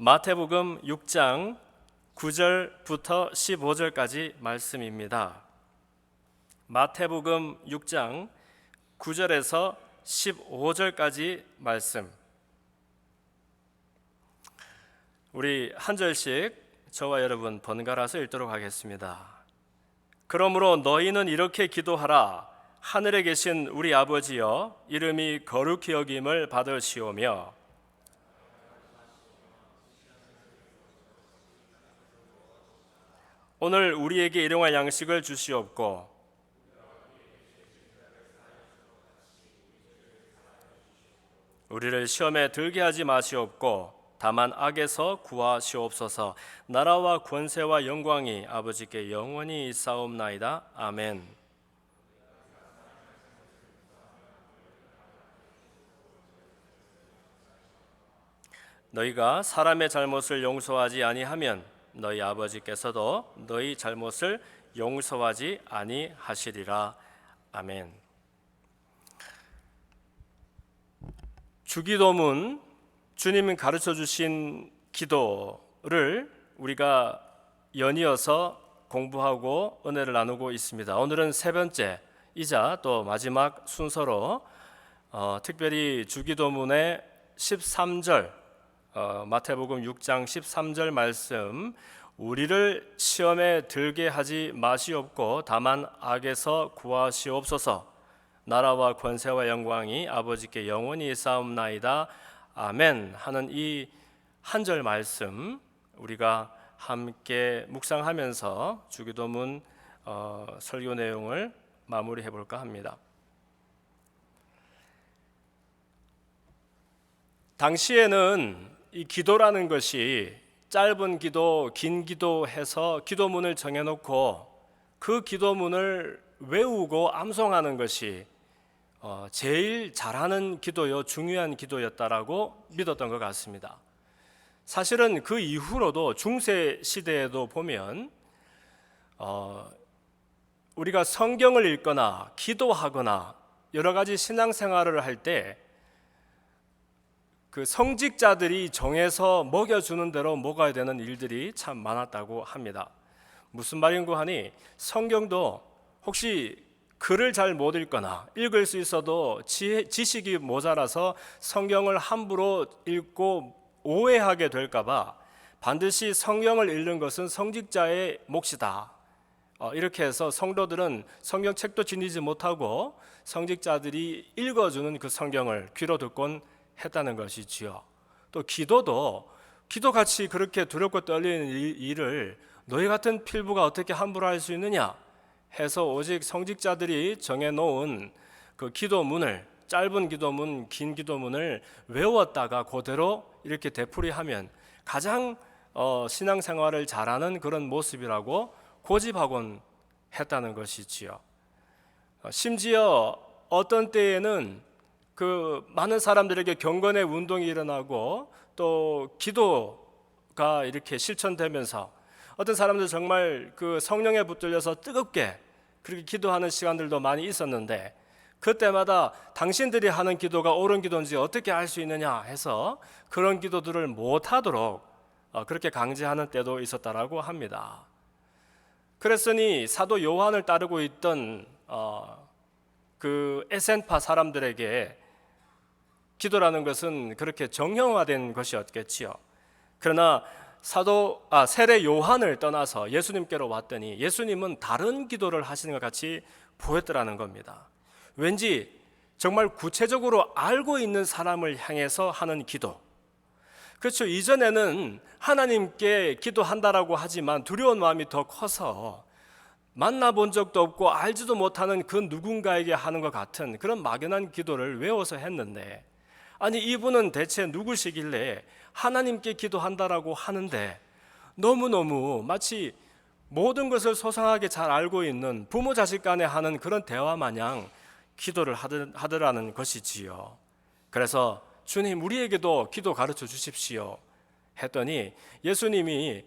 마태복음 6장 9절부터 15절까지 말씀입니다. 마태복음 6장 9절에서 15절까지 말씀. 우리 한 절씩 저와 여러분 번갈아서 읽도록 하겠습니다. 그러므로 너희는 이렇게 기도하라. 하늘에 계신 우리 아버지여, 이름이 거룩히 여김을 받으시오며 오늘 우리에게 일용할 양식을 주시옵고 우리를 시험에 들게 하지 마시옵고 다만 악에서 구하시옵소서. 나라와 권세와 영광이 아버지께 영원히 있사옵나이다. 아멘. 너희가 사람의 잘못을 용서하지 아니하면 너희 아버지께서도 너희 잘못을 용서하지 아니하시리라. 아멘. 주기도문, 주님이 가르쳐 주신 기도를 우리가 연이어서 공부하고 은혜를 나누고 있습니다. 오늘은 세 번째이자 또 마지막 순서로 특별히 주기도문의 13절 마태복음 6장 13절 말씀, 우리를 시험에 들게 하지 마시옵고 다만 악에서 구하시옵소서. 나라와 권세와 영광이 아버지께 영원히 있사옵나이다. 아멘 하는 이 한 절 말씀 우리가 함께 묵상하면서 주기도문 설교 내용을 마무리해 볼까 합니다. 당시에는 이 기도라는 것이 짧은 기도, 긴 기도 해서 기도문을 정해놓고 그 기도문을 외우고 암송하는 것이 제일 잘하는 기도요, 중요한 기도였다라고 믿었던 것 같습니다. 사실은 그 이후로도 중세 시대에도 보면 우리가 성경을 읽거나 기도하거나 여러 가지 신앙생활을 할 때 그 성직자들이 정해서 먹여주는 대로 먹어야 되는 일들이 참 많았다고 합니다. 무슨 말인고 하니 성경도 혹시 글을 잘 못 읽거나 읽을 수 있어도 지식이 모자라서 성경을 함부로 읽고 오해하게 될까 봐 반드시 성경을 읽는 것은 성직자의 몫이다. 이렇게 해서 성도들은 성경책도 지니지 못하고 성직자들이 읽어주는 그 성경을 귀로 듣곤 했다는 것이지요. 또 기도도 기도같이 그렇게 두렵고 떨리는 일을 너희 같은 필부가 어떻게 함부로 할 수 있느냐 해서 오직 성직자들이 정해놓은 그 기도문을, 짧은 기도문, 긴 기도문을 외웠다가 그대로 이렇게 되풀이하면 가장 신앙생활을 잘하는 그런 모습이라고 고집하곤 했다는 것이지요. 심지어 어떤 때에는 그 많은 사람들에게 경건의 운동이 일어나고 또 기도가 이렇게 실천되면서 어떤 사람들 정말 그 성령에 붙들려서 뜨겁게 그렇게 기도하는 시간들도 많이 있었는데 그때마다 당신들이 하는 기도가 옳은 기도인지 어떻게 알 수 있느냐 해서 그런 기도들을 못하도록 그렇게 강제하는 때도 있었다라고 합니다. 그랬으니 사도 요한을 따르고 있던 그 에센파 사람들에게 기도라는 것은 그렇게 정형화된 것이었겠지요. 그러나 세례 요한을 떠나서 예수님께로 왔더니 예수님은 다른 기도를 하시는 것 같이 보였더라는 겁니다. 왠지 정말 구체적으로 알고 있는 사람을 향해서 하는 기도. 그렇죠. 이전에는 하나님께 기도한다라고 하지만 두려운 마음이 더 커서 만나본 적도 없고 알지도 못하는 그 누군가에게 하는 것 같은 그런 막연한 기도를 외워서 했는데, 아니 이분은 대체 누구시길래 하나님께 기도한다라고 하는데 너무너무 마치 모든 것을 소상하게 잘 알고 있는 부모 자식 간에 하는 그런 대화 마냥 기도를 하더라는 것이지요. 그래서 주님, 우리에게도 기도 가르쳐 주십시오 했더니 예수님이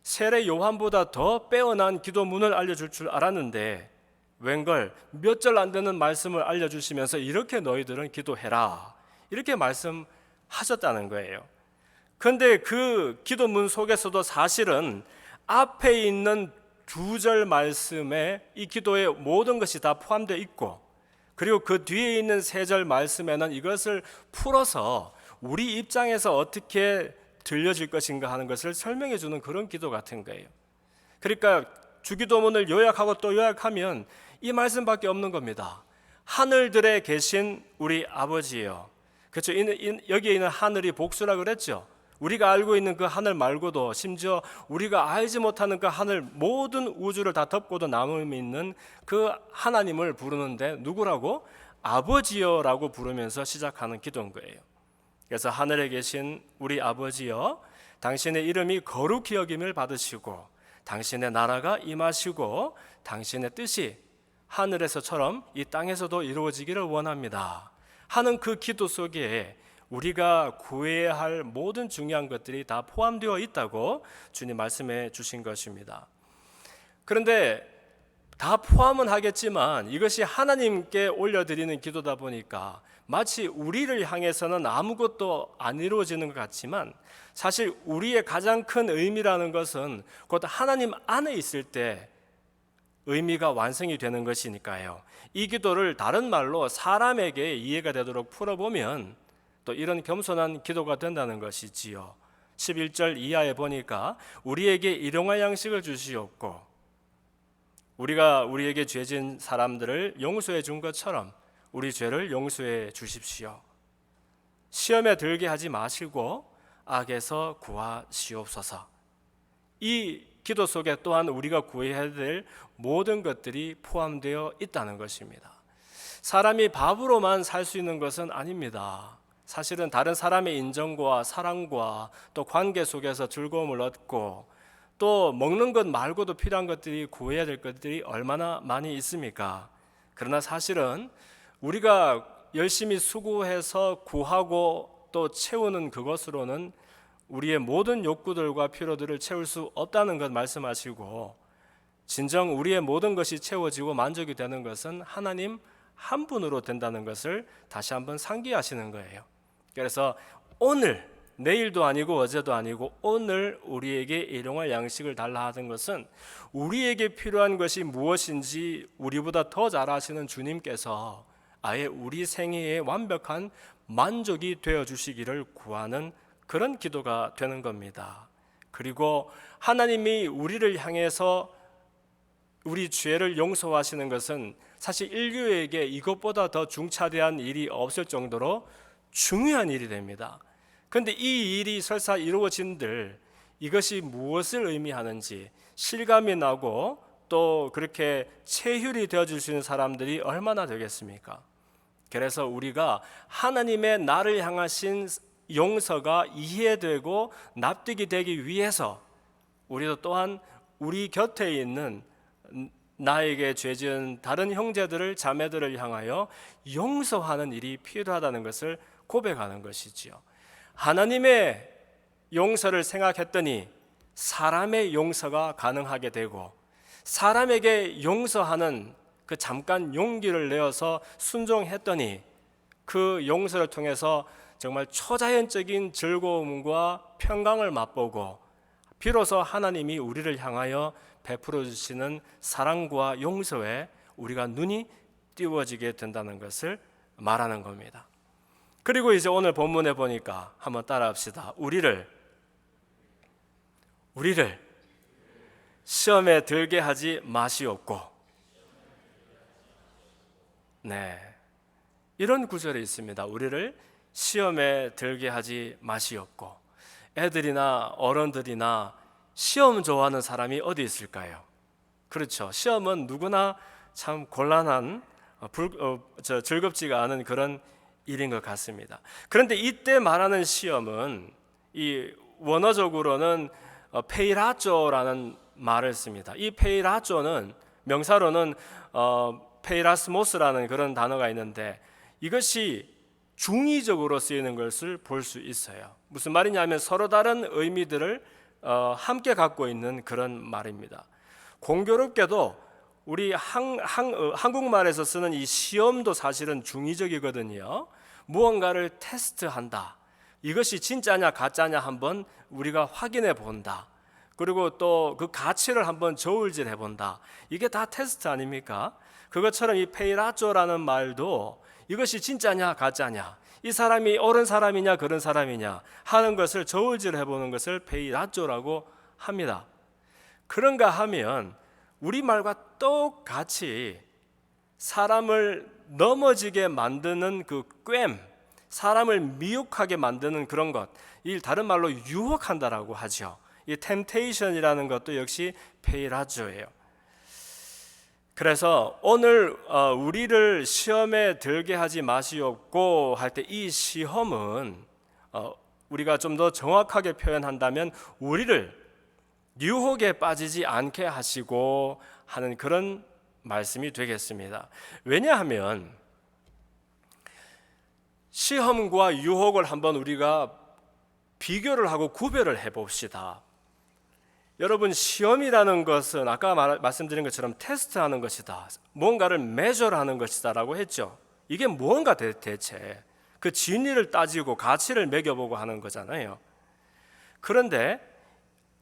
세례 요한보다 더 빼어난 기도문을 알려줄 줄 알았는데 웬걸 몇 절 안 되는 말씀을 알려주시면서 이렇게 너희들은 기도해라 이렇게 말씀하셨다는 거예요. 그런데 그 기도문 속에서도 사실은 앞에 있는 2절 말씀에 이 기도의 모든 것이 다 포함되어 있고, 그리고 그 뒤에 있는 3절 말씀에는 이것을 풀어서 우리 입장에서 어떻게 들려질 것인가 하는 것을 설명해 주는 그런 기도 같은 거예요. 그러니까 주기도문을 요약하고 또 요약하면 이 말씀밖에 없는 겁니다. 하늘들에 계신 우리 아버지요. 그렇죠. 여기에 있는 하늘이 복수라 그랬죠. 우리가 알고 있는 그 하늘 말고도 심지어 우리가 알지 못하는 그 하늘, 모든 우주를 다 덮고도 남음이 있는 그 하나님을 부르는데 누구라고? 아버지여라고 부르면서 시작하는 기도인 거예요. 그래서 하늘에 계신 우리 아버지여, 당신의 이름이 거룩히 여김을 받으시고 당신의 나라가 임하시고 당신의 뜻이 하늘에서처럼 이 땅에서도 이루어지기를 원합니다 하는 그 기도 속에 우리가 구해야 할 모든 중요한 것들이 다 포함되어 있다고 주님 말씀해 주신 것입니다. 그런데 다 포함은 하겠지만 이것이 하나님께 올려드리는 기도다 보니까 마치 우리를 향해서는 아무것도 안 이루어지는 것 같지만, 사실 우리의 가장 큰 의미라는 것은 곧 하나님 안에 있을 때 의미가 완성이 되는 것이니까요. 이 기도를 다른 말로 사람에게 이해가 되도록 풀어보면 또 이런 겸손한 기도가 된다는 것이지요. 11절 이하에 보니까 우리에게 일용할 양식을 주시옵고 우리가 우리에게 죄진 사람들을 용서해 준 것처럼 우리 죄를 용서해 주십시오. 시험에 들게 하지 마시고 악에서 구하시옵소서. 이 기도 속에 또한 우리가 구해야 될 모든 것들이 포함되어 있다는 것입니다. 사람이 밥으로만 살 수 있는 것은 아닙니다. 사실은 다른 사람의 인정과 사랑과 또 관계 속에서 즐거움을 얻고 또 먹는 것 말고도 필요한 것들이, 구해야 될 것들이 얼마나 많이 있습니까? 그러나 사실은 우리가 열심히 수고해서 구하고 또 채우는 그것으로는 우리의 모든 욕구들과 필요들을 채울 수 없다는 것 말씀하시고, 진정 우리의 모든 것이 채워지고 만족이 되는 것은 하나님 한 분으로 된다는 것을 다시 한번 상기하시는 거예요. 그래서 오늘, 내일도 아니고 어제도 아니고 오늘 우리에게 일용할 양식을 달라 하던 것은 우리에게 필요한 것이 무엇인지 우리보다 더 잘 아시는 주님께서 아예 우리 생애의 완벽한 만족이 되어 주시기를 구하는 그런 기도가 되는 겁니다. 그리고 하나님이 우리를 향해서 우리 죄를 용서하시는 것은 사실 인류에게 이것보다 더 중차대한 일이 없을 정도로 중요한 일이 됩니다. 그런데 이 일이 설사 이루어진들 이것이 무엇을 의미하는지 실감이 나고 또 그렇게 체휼이 되어줄 수 있는 사람들이 얼마나 되겠습니까? 그래서 우리가 하나님의 나를 향하신 용서가 이해되고 납득이 되기 위해서 우리도 또한 우리 곁에 있는 나에게 죄지은 다른 형제들을, 자매들을 향하여 용서하는 일이 필요하다는 것을 고백하는 것이지요. 하나님의 용서를 생각했더니 사람의 용서가 가능하게 되고, 사람에게 용서하는 그 잠깐 용기를 내어서 순종했더니 그 용서를 통해서 정말 초자연적인 즐거움과 평강을 맛보고 비로소 하나님이 우리를 향하여 베풀어 주시는 사랑과 용서에 우리가 눈이 띄워지게 된다는 것을 말하는 겁니다. 그리고 이제 오늘 본문에 보니까 한번 따라합시다. 우리를 시험에 들게 하지 마시옵고. 네, 이런 구절이 있습니다. 우리를 시험에 들게 하지 마시옵고. 애들이나 어른들이나 시험 좋아하는 사람이 어디 있을까요? 그렇죠. 시험은 누구나 참 곤란한 즐겁지가 않은 그런 일인 것 같습니다. 그런데 이때 말하는 시험은 이 원어적으로는 페이라조라는 말을 씁니다. 이 페이라조는 명사로는 페이라스모스라는 그런 단어가 있는데 이것이 중의적으로 쓰이는 것을 볼 수 있어요. 무슨 말이냐면 서로 다른 의미들을 함께 갖고 있는 그런 말입니다. 공교롭게도 우리 한국말에서 쓰는 이 시험도 사실은 중의적이거든요. 무언가를 테스트한다, 이것이 진짜냐 가짜냐 한번 우리가 확인해 본다. 그리고 또 그 가치를 한번 저울질해 본다. 이게 다 테스트 아닙니까? 그것처럼 이 페이라조라는 말도 이것이 진짜냐 가짜냐, 이 사람이 옳은 사람이냐 그런 사람이냐 하는 것을 저울질해 보는 것을 페이라조라고 합니다. 그런가 하면 우리말과 똑같이 사람을 넘어지게 만드는 그 꽹, 사람을 미혹하게 만드는 그런 것, 이 다른 말로 유혹한다라고 하죠. 이 템테이션이라는 것도 역시 페이라조예요. 그래서 오늘 우리를 시험에 들게 하지 마시옵고 할 때 이 시험은 우리가 좀 더 정확하게 표현한다면 우리를 유혹에 빠지지 않게 하시고 하는 그런 말씀이 되겠습니다. 왜냐하면 시험과 유혹을 한번 우리가 비교를 하고 구별을 해봅시다. 여러분, 시험이라는 것은 아까 말씀드린 것처럼 테스트하는 것이다, 뭔가를 메저하는 것이다 라고 했죠. 이게 무언가 대체 그 진리를 따지고 가치를 매겨보고 하는 거잖아요. 그런데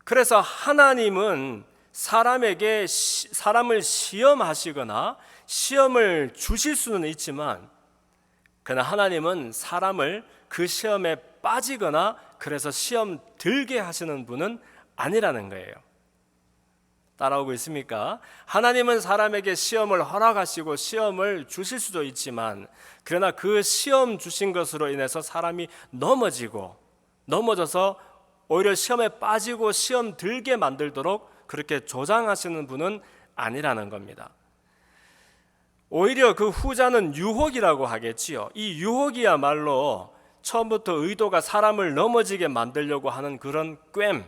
그래서 하나님은 사람을 시험하시거나 시험을 주실 수는 있지만, 그러나 하나님은 사람을 그 시험에 빠지거나 그래서 시험 들게 하시는 분은 아니라는 거예요. 따라오고 있습니까? 하나님은 사람에게 시험을 허락하시고 시험을 주실 수도 있지만, 그러나 그 시험 주신 것으로 인해서 사람이 넘어져서 오히려 시험에 빠지고 시험 들게 만들도록 그렇게 조장하시는 분은 아니라는 겁니다. 오히려 그 후자는 유혹이라고 하겠지요. 이 유혹이야말로 처음부터 의도가 사람을 넘어지게 만들려고 하는 그런 꽹,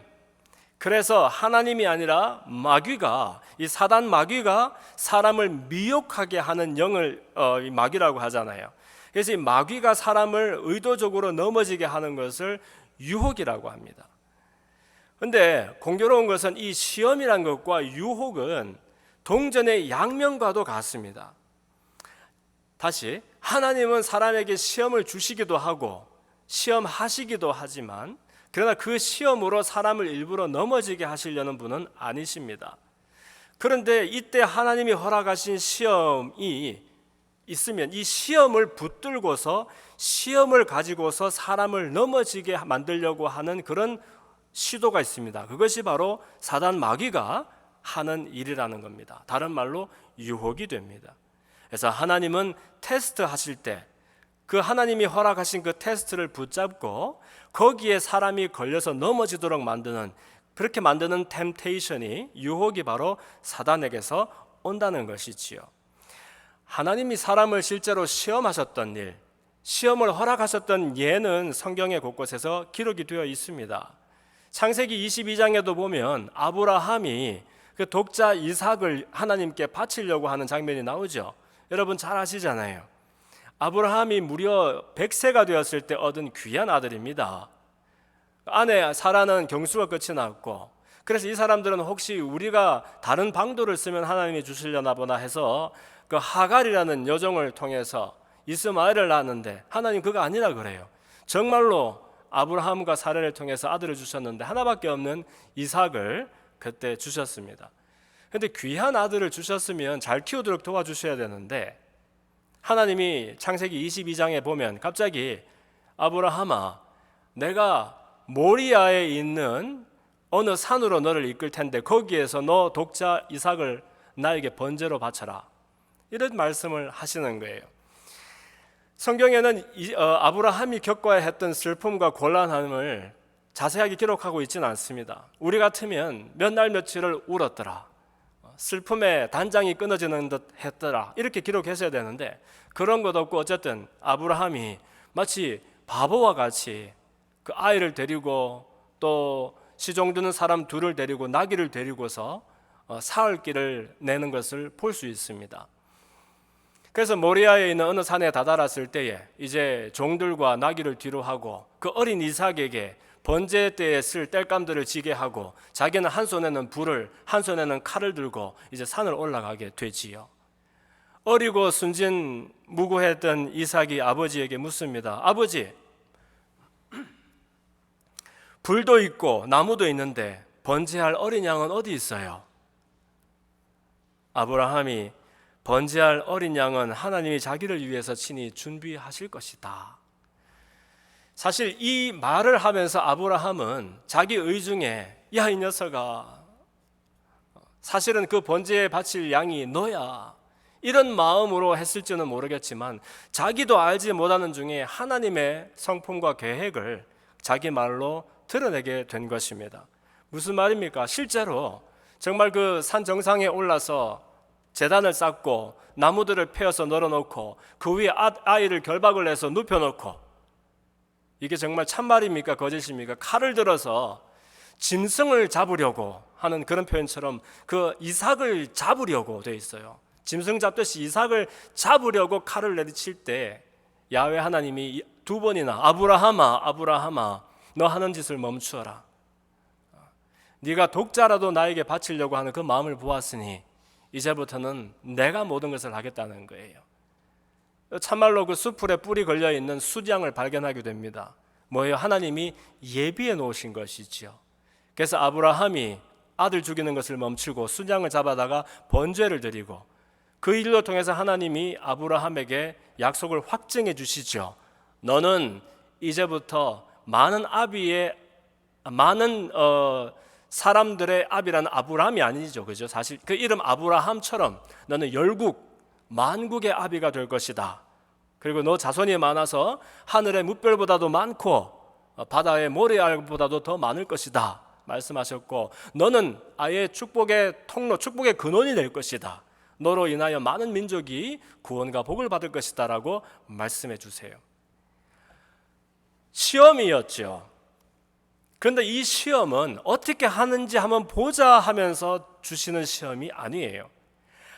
그래서 하나님이 아니라 마귀가, 이 사단 마귀가 사람을 미혹하게 하는 영을 마귀라고 하잖아요. 그래서 이 마귀가 사람을 의도적으로 넘어지게 하는 것을 유혹이라고 합니다. 그런데 공교로운 것은 이 시험이란 것과 유혹은 동전의 양면과도 같습니다. 다시, 하나님은 사람에게 시험을 주시기도 하고 시험하시기도 하지만, 그러나 그 시험으로 사람을 일부러 넘어지게 하시려는 분은 아니십니다. 그런데 이때 하나님이 허락하신 시험이 있으면 이 시험을 붙들고서 시험을 가지고서 사람을 넘어지게 만들려고 하는 그런 시도가 있습니다. 그것이 바로 사단 마귀가 하는 일이라는 겁니다. 다른 말로 유혹이 됩니다. 그래서 하나님은 테스트 하실 때 그 하나님이 허락하신 그 테스트를 붙잡고 거기에 사람이 걸려서 넘어지도록 만드는, 그렇게 만드는 템테이션이, 유혹이 바로 사단에게서 온다는 것이지요. 하나님이 사람을 실제로 시험하셨던 일, 시험을 허락하셨던 예는 성경의 곳곳에서 기록이 되어 있습니다. 창세기 22장에도 보면 아브라함이 그 독자 이삭을 하나님께 바치려고 하는 장면이 나오죠. 여러분 잘 아시잖아요. 아브라함이 무려 100세가 되었을 때 얻은 귀한 아들입니다. 아내 사라는 경수가 끝이 났고, 그래서 이 사람들은 혹시 우리가 다른 방도를 쓰면 하나님이 주시려나 보나 해서 그 하갈이라는 여종을 통해서 이스마엘을 낳았는데, 하나님 그거 아니라 그래요. 정말로 아브라함과 사라를 통해서 아들을 주셨는데 하나밖에 없는 이삭을 그때 주셨습니다. 그런데 귀한 아들을 주셨으면 잘 키우도록 도와주셔야 되는데, 하나님이 창세기 22장에 보면 갑자기 아브라함아, 내가 모리아에 있는 어느 산으로 너를 이끌 텐데 거기에서 너 독자 이삭을 나에게 번제로 바쳐라, 이런 말씀을 하시는 거예요. 성경에는 아브라함이 겪어야 했던 슬픔과 곤란함을 자세하게 기록하고 있지는 않습니다. 우리 같으면 몇 날 며칠을 울었더라, 슬픔의 단장이 끊어지는 듯 했더라, 이렇게 기록했어야 되는데 그런 것 없고, 어쨌든 아브라함이 마치 바보와 같이 그 아이를 데리고 또 시종 드는 사람 둘을 데리고 나귀를 데리고서 사흘 길을 내는 것을 볼 수 있습니다. 그래서 모리아에 있는 어느 산에 다다랐을 때에 이제 종들과 나귀를 뒤로 하고 그 어린 이삭에게 번제 때에 쓸 땔감들을 지게 하고, 자기는 한 손에는 불을 한 손에는 칼을 들고 이제 산을 올라가게 되지요. 어리고 순진 무구했던 이삭이 아버지에게 묻습니다. 아버지, 불도 있고 나무도 있는데 번제할 어린 양은 어디 있어요? 아브라함이 번제할 어린 양은 하나님이 자기를 위해서 친히 준비하실 것이다. 사실 이 말을 하면서 아브라함은 자기 의중에 야, 이 녀석아, 사실은 그 번제에 바칠 양이 너야, 이런 마음으로 했을지는 모르겠지만 자기도 알지 못하는 중에 하나님의 성품과 계획을 자기 말로 드러내게 된 것입니다. 무슨 말입니까? 실제로 정말 그 산 정상에 올라서 제단을 쌓고 나무들을 패어서 널어놓고 그 위에 아이를 결박을 해서 눕혀놓고, 이게 정말 참말입니까 거짓입니까? 칼을 들어서 짐승을 잡으려고 하는 그런 표현처럼 그 이삭을 잡으려고 돼 있어요. 짐승 잡듯이 이삭을 잡으려고 칼을 내리칠 때 야훼 하나님이 두 번이나 아브라함아, 아브라함아, 너 하는 짓을 멈추어라. 네가 독자라도 나에게 바치려고 하는 그 마음을 보았으니 이제부터는 내가 모든 것을 하겠다는 거예요. 참말로 그 수풀에 뿔이 걸려있는 수장을 발견하게 됩니다. 뭐예요? 하나님이 예비해 놓으신 것이지요. 그래서 아브라함이 아들 죽이는 것을 멈추고 수장을 잡아다가 번제를 드리고, 그 일로 통해서 하나님이 아브라함에게 약속을 확증해 주시죠. 너는 이제부터 많은 사람들의 아비라는 아브라함이 아니죠, 그죠? 사실 그 이름 아브라함처럼 너는 열국 만국의 아비가 될 것이다. 그리고 너 자손이 많아서 하늘의 뭇별보다도 많고 바다의 모래알보다도 더 많을 것이다 말씀하셨고, 너는 아예 축복의 통로, 축복의 근원이 될 것이다. 너로 인하여 많은 민족이 구원과 복을 받을 것이다 라고 말씀해 주세요. 시험이었죠. 그런데 이 시험은 어떻게 하는지 한번 보자 하면서 주시는 시험이 아니에요.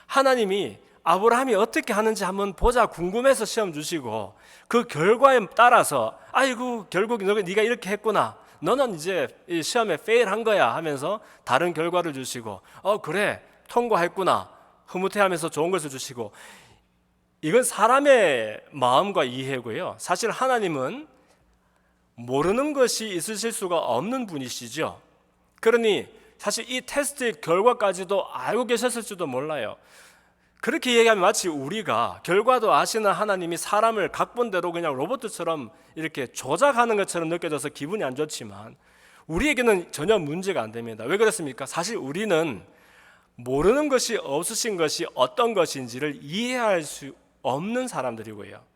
하나님이 아브라함이 어떻게 하는지 한번 보자 궁금해서 시험 주시고, 그 결과에 따라서 아이고 결국 네가 이렇게 했구나, 너는 이제 이 시험에 페일한 거야 하면서 다른 결과를 주시고, 그래 통과했구나 흐뭇해하면서 좋은 것을 주시고, 이건 사람의 마음과 이해고요. 사실 하나님은 모르는 것이 있으실 수가 없는 분이시죠. 그러니 사실 이 테스트의 결과까지도 알고 계셨을지도 몰라요. 그렇게 얘기하면 마치 우리가 결과도 아시는 하나님이 사람을 각본대로 그냥 로봇처럼 이렇게 조작하는 것처럼 느껴져서 기분이 안 좋지만, 우리에게는 전혀 문제가 안 됩니다. 왜 그렇습니까? 사실 우리는 모르는 것이 없으신 것이 어떤 것인지를 이해할 수 없는 사람들이고요.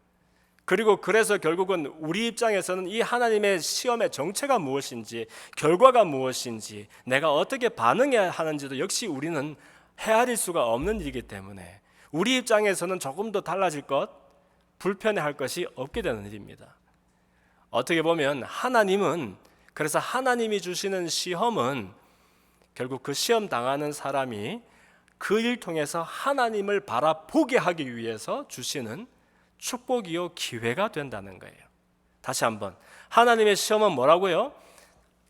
그리고 그래서 결국은 우리 입장에서는 이 하나님의 시험의 정체가 무엇인지, 결과가 무엇인지, 내가 어떻게 반응해야 하는지도 역시 우리는 헤아릴 수가 없는 일이기 때문에 우리 입장에서는 조금 더 달라질 것, 불편해할 것이 없게 되는 일입니다. 어떻게 보면 하나님은, 그래서 하나님이 주시는 시험은 결국 그 시험 당하는 사람이 그 일 통해서 하나님을 바라보게 하기 위해서 주시는 축복이요 기회가 된다는 거예요. 다시 한번, 하나님의 시험은 뭐라고요?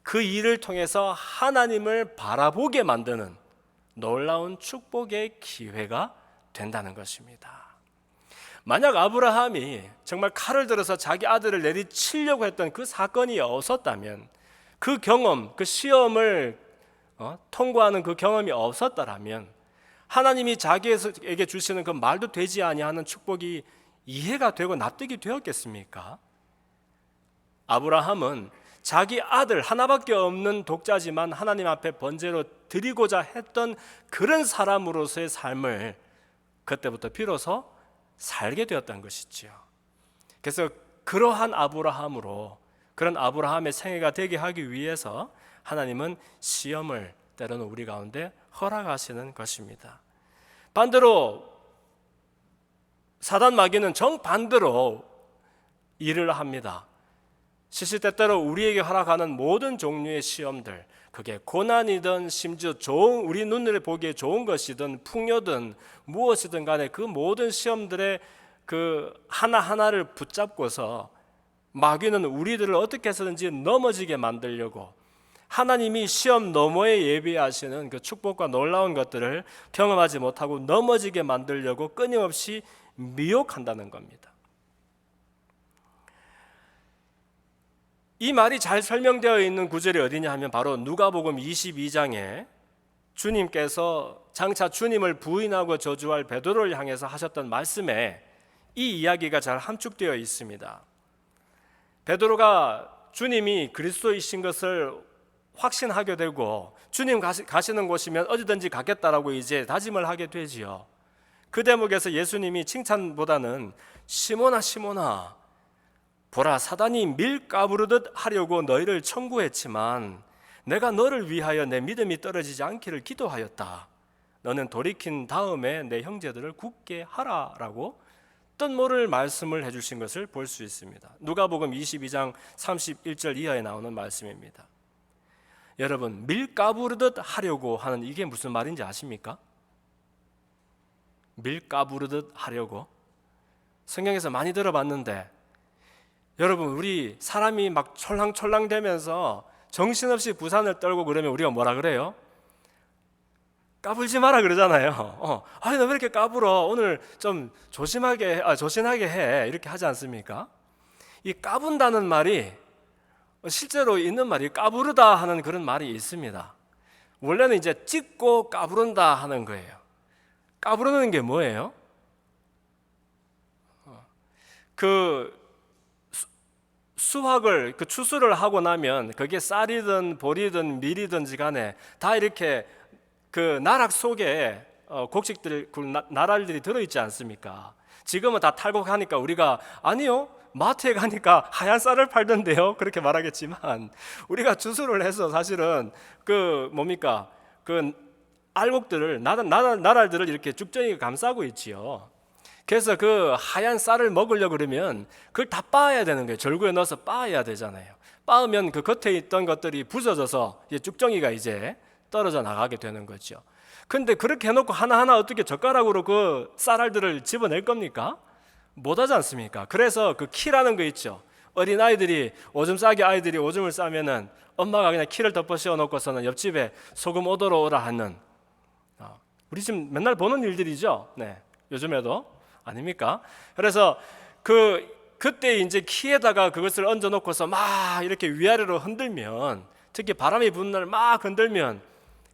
그 일을 통해서 하나님을 바라보게 만드는 놀라운 축복의 기회가 된다는 것입니다. 만약 아브라함이 정말 칼을 들어서 자기 아들을 내리치려고 했던 그 사건이 없었다면, 그 경험, 그 시험을 통과하는 그 경험이 없었다라면 하나님이 자기에게 주시는 그 말도 되지 아니하는 축복이 이해가 되고 납득이 되었겠습니까? 아브라함은 자기 아들 하나밖에 없는 독자지만 하나님 앞에 번제로 드리고자 했던 그런 사람으로서의 삶을 그때부터 비로소 살게 되었던 것이지요. 그래서 그러한 아브라함으로, 그런 아브라함의 생애가 되게 하기 위해서 하나님은 시험을 때로는 우리 가운데 허락하시는 것입니다. 반대로 사단 마귀는 정반대로 일을 합니다. 시시때때로 우리에게 허락하는 모든 종류의 시험들, 그게 고난이든 심지어 좋은, 우리 눈으로 보기에 좋은 것이든 풍요든 무엇이든 간에 그 모든 시험들의 그 하나하나를 붙잡고서 마귀는 우리들을 어떻게 해서든지 넘어지게 만들려고, 하나님이 시험 너머에 예비하시는 그 축복과 놀라운 것들을 경험하지 못하고 넘어지게 만들려고 끊임없이 미혹한다는 겁니다. 이 말이 잘 설명되어 있는 구절이 어디냐 하면 바로 누가복음 22장에 주님께서 장차 주님을 부인하고 저주할 베드로를 향해서 하셨던 말씀에 이 이야기가 잘 함축되어 있습니다. 베드로가 주님이 그리스도이신 것을 확신하게 되고 주님 가시는 곳이면 어디든지 가겠다라고 이제 다짐을 하게 되지요. 그 대목에서 예수님이 칭찬보다는 시몬아 시몬아 보라 사단이 밀 까부르듯 하려고 너희를 청구했지만 내가 너를 위하여 내 믿음이 떨어지지 않기를 기도하였다. 너는 돌이킨 다음에 내 형제들을 굳게 하라라고 뜻모를 말씀을 해주신 것을 볼 수 있습니다. 누가복음 22장 31절 이하에 나오는 말씀입니다. 여러분, 밀 까부르듯 하려고 하는 이게 무슨 말인지 아십니까? 밀 까부르듯 하려고 성경에서 많이 들어봤는데 여러분, 우리 사람이 막 촐랑촐랑 되면서 정신없이 부산을 떨고 그러면 우리가 뭐라 그래요? 까불지 마라 그러잖아요. 아니 너 왜 이렇게 까불어? 오늘 좀 조신하게 해 이렇게 하지 않습니까? 이 까분다는 말이 실제로 있는 말이 까부르다 하는 그런 말이 있습니다. 원래는 이제 찢고 까부른다 하는 거예요. 까부르는 게 뭐예요? 그 수확을 추수를 하고 나면 그게 쌀이든 보리든 밀이든지 간에 다 이렇게 그 나락 속에 곡식들 나랄들이 들어있지 않습니까? 지금은 다 탈곡하니까 우리가 아니요 마트에 가니까 하얀 쌀을 팔던데요 그렇게 말하겠지만 우리가 추수를 해서 사실은 그 알곡들을 나랄들을 이렇게 죽전이 감싸고 있지요. 그래서 그 하얀 쌀을 먹으려고 그러면 그걸 다 빻아야 되는 거예요. 절구에 넣어서 빻아야 되잖아요. 빻으면 그 겉에 있던 것들이 부서져서 쭉정이가 이제 떨어져 나가게 되는 거죠. 근데 그렇게 해놓고 하나하나 어떻게 젓가락으로 그 쌀알들을 집어낼 겁니까? 못하지 않습니까? 그래서 그 키라는 거 있죠. 어린아이들이 오줌 싸기 아이들이 오줌을 싸면은 엄마가 그냥 키를 덮어 씌워 놓고서는 옆집에 소금 오도록 오라 하는 우리 지금 맨날 보는 일들이죠. 네, 요즘에도 아닙니까? 그래서 그때 이제 키에다가 그것을 얹어 놓고서 막 이렇게 위아래로 흔들면 특히 바람이 부는 날 막 흔들면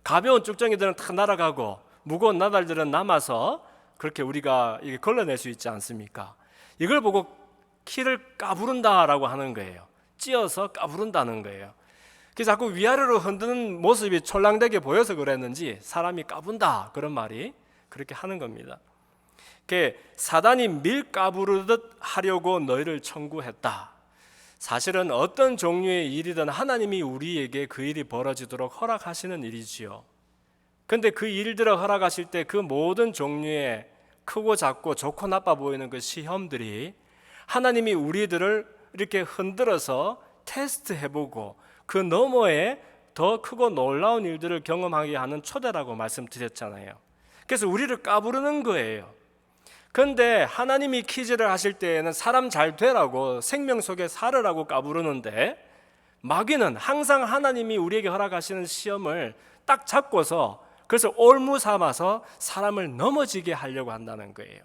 가벼운 쭉정이들은 다 날아가고 무거운 나달들은 남아서 그렇게 우리가 이게 걸러낼 수 있지 않습니까? 이걸 보고 키를 까부른다라고 하는 거예요. 찧어서 까부른다는 거예요. 그래서 자꾸 위아래로 흔드는 모습이 촐랑되게 보여서 그랬는지 사람이 까분다 그런 말이 그렇게 하는 겁니다. 사단이 밀 까부르듯 하려고 너희를 청구했다. 사실은 어떤 종류의 일이든 하나님이 우리에게 그 일이 벌어지도록 허락하시는 일이지요. 그런데 그 일들을 허락하실 때 그 모든 종류의 크고 작고 좋고 나빠 보이는 그 시험들이 하나님이 우리들을 이렇게 흔들어서 테스트해보고 그 너머에 더 크고 놀라운 일들을 경험하게 하는 초대라고 말씀드렸잖아요. 그래서 우리를 까부르는 거예요. 그런데 하나님이 퀴즈를 하실 때에는 사람 잘 되라고 생명 속에 살으라고 까부르는데 마귀는 항상 하나님이 우리에게 허락하시는 시험을 딱 잡고서 그래서 올무 삼아서 사람을 넘어지게 하려고 한다는 거예요.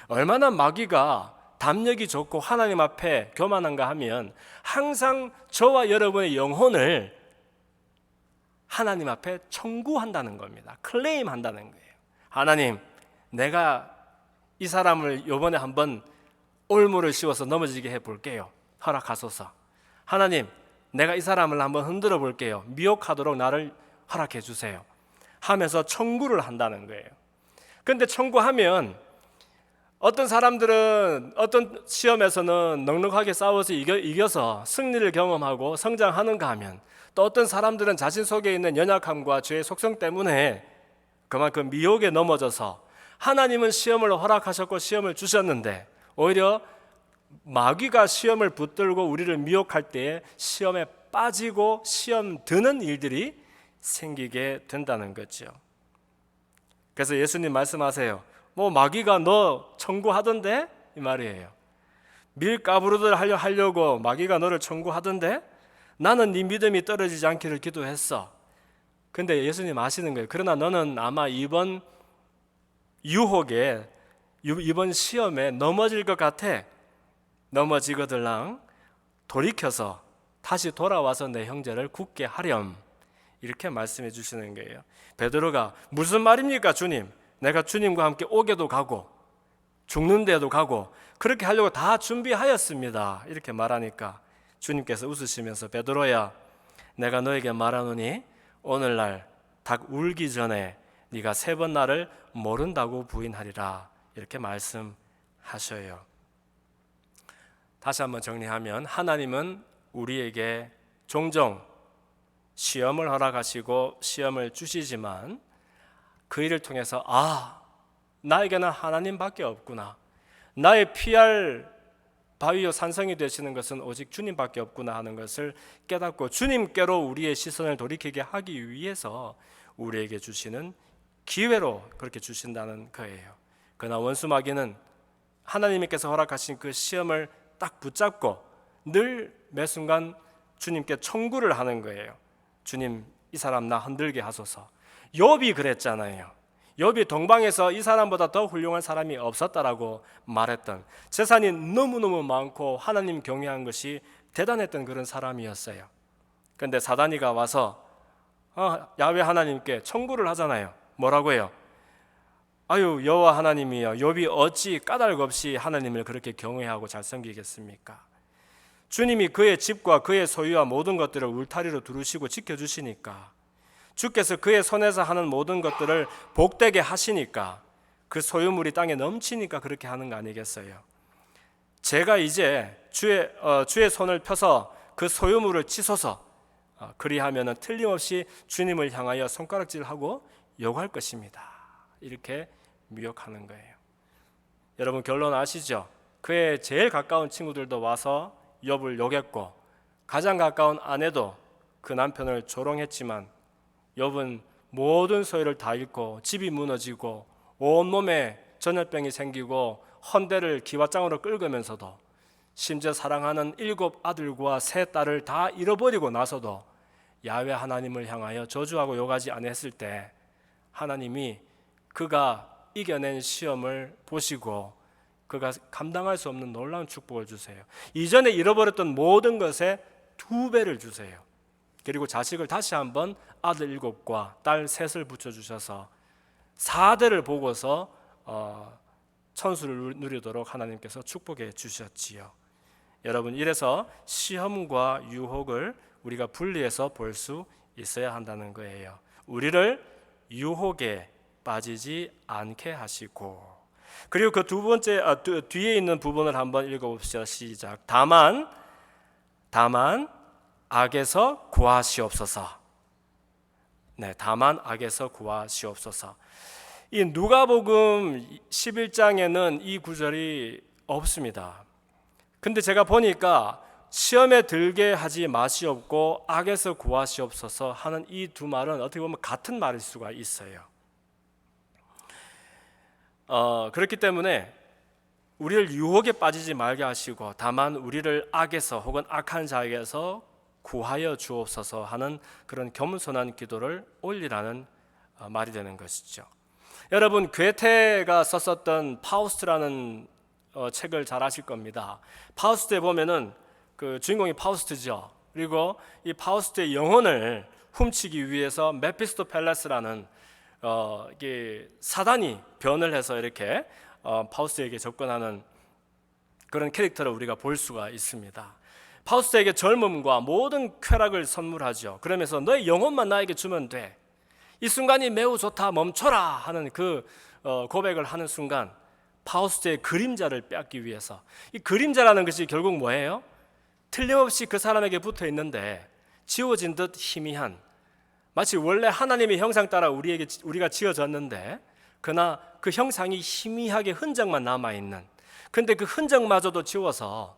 얼마나 마귀가 담력이 좋고 하나님 앞에 교만한가 하면 항상 저와 여러분의 영혼을 하나님 앞에 청구한다는 겁니다. 클레임한다는 거예요. 하나님, 내가 이 사람을 이번에 한번 올무를 씌워서 넘어지게 해볼게요. 허락하소서. 하나님, 내가 이 사람을 한번 흔들어 볼게요. 미혹하도록 나를 허락해 주세요. 하면서 청구를 한다는 거예요. 그런데 청구하면 어떤 사람들은 어떤 시험에서는 넉넉하게 싸워서 이겨서 승리를 경험하고 성장하는가 하면 또 어떤 사람들은 자신 속에 있는 연약함과 죄의 속성 때문에 그만큼 미혹에 넘어져서 하나님은 시험을 허락하셨고 시험을 주셨는데 오히려 마귀가 시험을 붙들고 우리를 미혹할 때에 시험에 빠지고 시험 드는 일들이 생기게 된다는 거죠. 그래서 예수님 말씀하세요. 뭐 마귀가 너 청구하던데? 이 말이에요. 밀 까부르들 하려고 마귀가 너를 청구하던데? 나는 네 믿음이 떨어지지 않기를 기도했어. 근데 예수님 아시는 거예요. 그러나 너는 아마 이번 유혹에 이번 시험에 넘어질 것 같아. 넘어지거들랑 돌이켜서 다시 돌아와서 내 형제를 굳게 하렴. 이렇게 말씀해 주시는 거예요. 베드로가 무슨 말입니까 주님? 내가 주님과 함께 옥에도 가고 죽는 데도 가고 그렇게 하려고 다 준비하였습니다. 이렇게 말하니까 주님께서 웃으시면서 베드로야, 내가 너에게 말하노니 오늘날 닭 울기 전에 네가 3번 나를 모른다고 부인하리라. 이렇게 말씀하셔요. 다시 한번 정리하면 하나님은 우리에게 종종 시험을 허락하시고 시험을 주시지만 그 일을 통해서 나에게는 하나님밖에 없구나, 나의 피할 바위요 산성이 되시는 것은 오직 주님밖에 없구나 하는 것을 깨닫고 주님께로 우리의 시선을 돌이키게 하기 위해서 우리에게 주시는 기회로 그렇게 주신다는 거예요. 그러나 원수마귀는 하나님께서 허락하신 그 시험을 딱 붙잡고 늘 매 순간 주님께 청구를 하는 거예요. 주님, 이 사람 나 흔들게 하소서. 욥이 그랬잖아요. 욥이 동방에서 이 사람보다 더 훌륭한 사람이 없었다라고 말했던, 재산이 너무너무 많고 하나님 경외한 것이 대단했던 그런 사람이었어요. 그런데 사단이가 와서 야훼 하나님께 청구를 하잖아요. 뭐라고 해요? 아유, 여호와 하나님이여, 욥이 어찌 까닭 없이 하나님을 그렇게 경외하고 잘 섬기겠습니까? 주님이 그의 집과 그의 소유와 모든 것들을 울타리로 두르시고 지켜주시니까, 주께서 그의 손에서 하는 모든 것들을 복되게 하시니까, 그 소유물이 땅에 넘치니까 그렇게 하는 거 아니겠어요? 제가 이제 주의 손을 펴서 그 소유물을 치소서, 그리하면 틀림없이 주님을 향하여 손가락질하고 욕할 것입니다. 이렇게 미혹하는 거예요. 여러분 결론 아시죠? 그의 제일 가까운 친구들도 와서 욥을 욕했고, 가장 가까운 아내도 그 남편을 조롱했지만 욥은 모든 소유를 다 잃고 집이 무너지고 온몸에 전염병이 생기고 헌대를 기와장으로 긁으면서도, 심지어 사랑하는 7 아들과 3 딸을 다 잃어버리고 나서도 야훼 하나님을 향하여 저주하고 욕하지 않았을 때 하나님이 그가 이겨낸 시험을 보시고 그가 감당할 수 없는 놀라운 축복을 주세요. 이전에 잃어버렸던 모든 것에 2배를 주세요. 그리고 자식을 다시 한번 아들 7과 딸 3을 붙여주셔서 4대를 보고서 천수를 누리도록 하나님께서 축복해 주셨지요. 여러분, 이래서 시험과 유혹을 우리가 분리해서 볼 수 있어야 한다는 거예요. 우리를 유혹에 빠지지 않게 하시고, 그리고 그 두 번째 뒤에 있는 부분을 한번 읽어봅시다. 시작. 다만 악에서 구하시옵소서. 네, 다만 악에서 구하시옵소서. 이 누가복음 11장에는 이 구절이 없습니다. 근데 제가 보니까 시험에 들게 하지 마시옵고 악에서 구하시옵소서 하는 이 두 말은 어떻게 보면 같은 말일 수가 있어요. 그렇기 때문에 우리를 유혹에 빠지지 말게 하시고 다만 우리를 악에서 혹은 악한 자에게서 구하여 주옵소서 하는 그런 겸손한 기도를 올리라는 말이 되는 것이죠. 여러분, 괴테가 썼었던 파우스트라는 책을 잘 아실 겁니다. 파우스트에 보면은 그 주인공이 파우스트죠. 그리고 이 파우스트의 영혼을 훔치기 위해서 메피스토펠레스라는 이게 사단이 변을 해서 이렇게 파우스트에게 접근하는 그런 캐릭터를 우리가 볼 수가 있습니다. 파우스트에게 젊음과 모든 쾌락을 선물하죠. 그러면서 너의 영혼만 나에게 주면 돼. 이 순간이 매우 좋다, 멈춰라 하는 그 고백을 하는 순간 파우스트의 그림자를 빼앗기 위해서, 이 그림자라는 것이 결국 뭐예요? 틀림없이 그 사람에게 붙어 있는데 지워진 듯 희미한, 마치 원래 하나님의 형상 따라 우리가 지어졌는데 그러나 그 형상이 희미하게 흔적만 남아있는, 근데 그 흔적마저도 지워서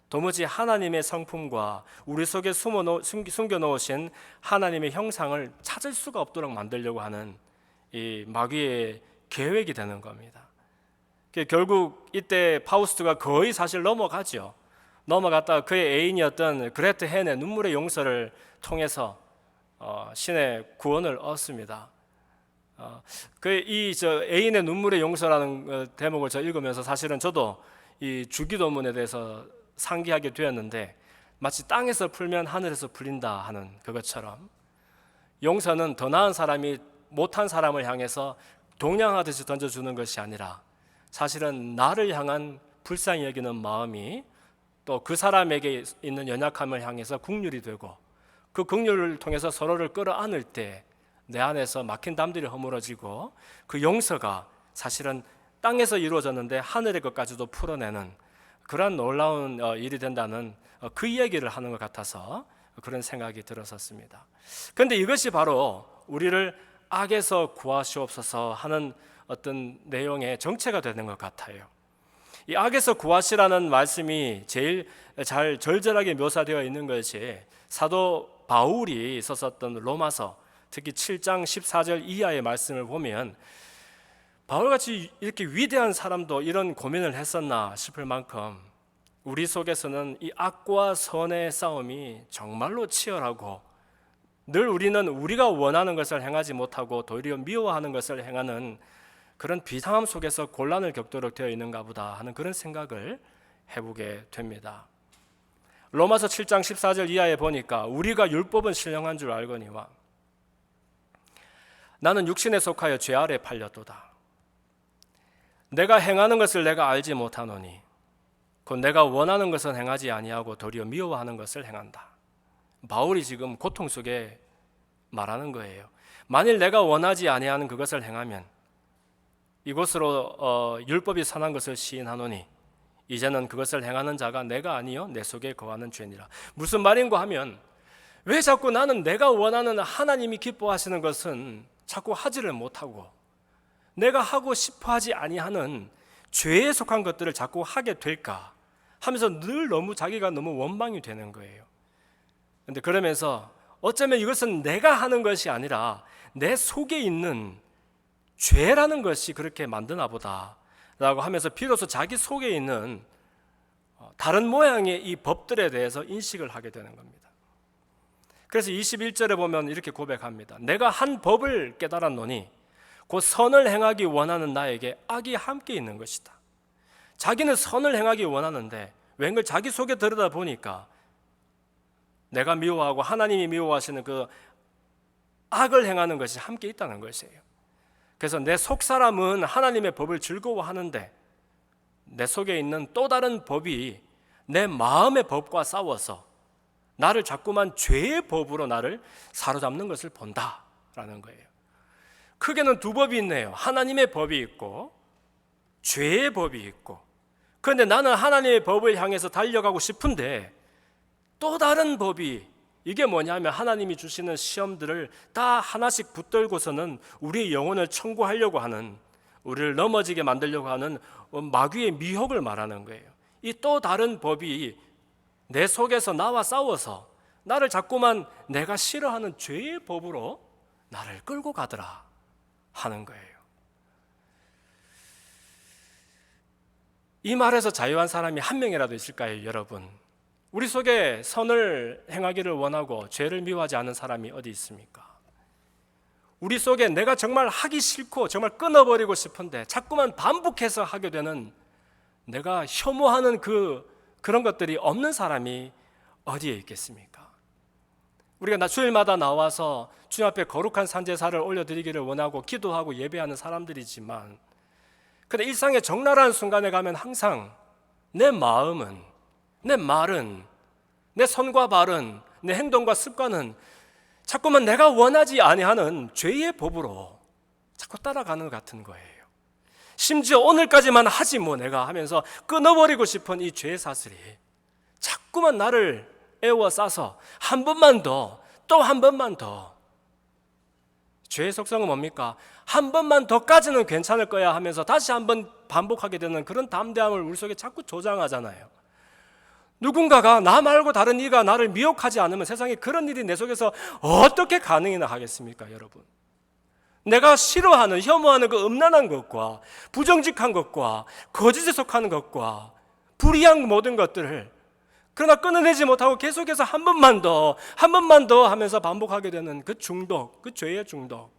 도무지 하나님의 성품과 우리 속에 숨겨놓으신 하나님의 형상을 찾을 수가 없도록 만들려고 하는 이 마귀의 계획이 되는 겁니다. 결국 이때 파우스트가 거의 사실 넘어가죠. 넘어갔다가 그의 애인이었던 그레테 헨의 눈물의 용서를 통해서 신의 구원을 얻습니다. 이 애인의 눈물의 용서라는 대목을 읽으면서 사실은 저도 이 주기도문에 대해서 상기하게 되었는데, 마치 땅에서 풀면 하늘에서 풀린다 하는 그것처럼 용서는 더 나은 사람이 못한 사람을 향해서 동냥하듯이 던져주는 것이 아니라 사실은 나를 향한 불쌍히 여기는 마음이 또 그 사람에게 있는 연약함을 향해서 긍휼이 되고 그 긍휼을 통해서 서로를 끌어안을 때 내 안에서 막힌 담들이 허물어지고 그 용서가 사실은 땅에서 이루어졌는데 하늘의 것까지도 풀어내는 그런 놀라운 일이 된다는 그 이야기를 하는 것 같아서 그런 생각이 들었었습니다. 그런데 이것이 바로 우리를 악에서 구하시옵소서 하는 어떤 내용의 정체가 되는 것 같아요. 이 악에서 구하시라는 말씀이 제일 잘 절절하게 묘사되어 있는 것이 사도 바울이 썼었던 로마서 특히 7장 14절 이하의 말씀을 보면 바울같이 이렇게 위대한 사람도 이런 고민을 했었나 싶을 만큼 우리 속에서는 이 악과 선의 싸움이 정말로 치열하고 늘 우리는 우리가 원하는 것을 행하지 못하고 도리어 미워하는 것을 행하는 그런 비상함 속에서 곤란을 겪도록 되어 있는가 보다 하는 그런 생각을 해보게 됩니다. 로마서 7장 14절 이하에 보니까 우리가 율법은 신령한 줄 알거니와 나는 육신에 속하여 죄 아래 팔렸도다. 내가 행하는 것을 내가 알지 못하노니 곧 내가 원하는 것은 행하지 아니하고 도리어 미워하는 것을 행한다. 바울이 지금 고통 속에 말하는 거예요. 만일 내가 원하지 아니하는 그것을 행하면 이곳으로 율법이 선한 것을 시인하노니 이제는 그것을 행하는 자가 내가 아니요 내 속에 거하는 죄니라. 무슨 말인고 하면 왜 자꾸 나는 내가 원하는 하나님이 기뻐하시는 것은 자꾸 하지를 못하고 내가 하고 싶어하지 아니하는 죄에 속한 것들을 자꾸 하게 될까 하면서 늘 자기가 너무 원망이 되는 거예요. 그런데 그러면서 어쩌면 이것은 내가 하는 것이 아니라 내 속에 있는 죄라는 것이 그렇게 만드나 보다 라고 하면서 비로소 자기 속에 있는 다른 모양의 이 법들에 대해서 인식을 하게 되는 겁니다. 그래서 21절에 보면 이렇게 고백합니다. 내가 한 법을 깨달았노니 곧 선을 행하기 원하는 나에게 악이 함께 있는 것이다. 자기는 선을 행하기 원하는데 왠걸 자기 속에 들여다 보니까 내가 미워하고 하나님이 미워하시는 그 악을 행하는 것이 함께 있다는 것이에요. 그래서 내 속사람은 하나님의 법을 즐거워하는데 내 속에 있는 또 다른 법이 내 마음의 법과 싸워서 나를 자꾸만 죄의 법으로 나를 사로잡는 것을 본다라는 거예요. 크게는 두 법이 있네요. 하나님의 법이 있고 죄의 법이 있고. 그런데 나는 하나님의 법을 향해서 달려가고 싶은데 또 다른 법이 이게 뭐냐면 하나님이 주시는 시험들을 다 하나씩 붙들고서는 우리의 영혼을 청구하려고 하는, 우리를 넘어지게 만들려고 하는 마귀의 미혹을 말하는 거예요. 이 또 다른 법이 내 속에서 나와 싸워서 나를 자꾸만 내가 싫어하는 죄의 법으로 나를 끌고 가더라 하는 거예요. 이 말에서 자유한 사람이 한 명이라도 있을까요, 여러분? 우리 속에 선을 행하기를 원하고 죄를 미워하지 않는 사람이 어디 있습니까? 우리 속에 내가 정말 하기 싫고 정말 끊어버리고 싶은데 자꾸만 반복해서 하게 되는, 내가 혐오하는 그런 것들이 없는 사람이 어디에 있겠습니까? 우리가 주일마다 나와서 주님 앞에 거룩한 산제사를 올려드리기를 원하고 기도하고 예배하는 사람들이지만, 근데 일상의 적나라한 순간에 가면 항상 내 마음은, 내 말은, 내 손과 발은, 내 행동과 습관은 자꾸만 내가 원하지 아니하는 죄의 법으로 자꾸 따라가는 것 같은 거예요. 심지어 오늘까지만 하지 뭐 내가 하면서 끊어버리고 싶은 이 죄의 사슬이 자꾸만 나를 애워싸서 한 번만 더, 또 한 번만 더. 죄의 속성은 뭡니까? 한 번만 더까지는 괜찮을 거야 하면서 다시 한 번 반복하게 되는 그런 담대함을 우리 속에 자꾸 조장하잖아요. 누군가가 나 말고 다른 이가 나를 미혹하지 않으면 세상에 그런 일이 내 속에서 어떻게 가능이나 하겠습니까, 여러분? 내가 싫어하는, 혐오하는 그 음란한 것과 부정직한 것과 거짓에 속하는 것과 불의한 모든 것들을 그러나 끊어내지 못하고 계속해서 한 번만 더, 한 번만 더 하면서 반복하게 되는 그 중독, 그 죄의 중독.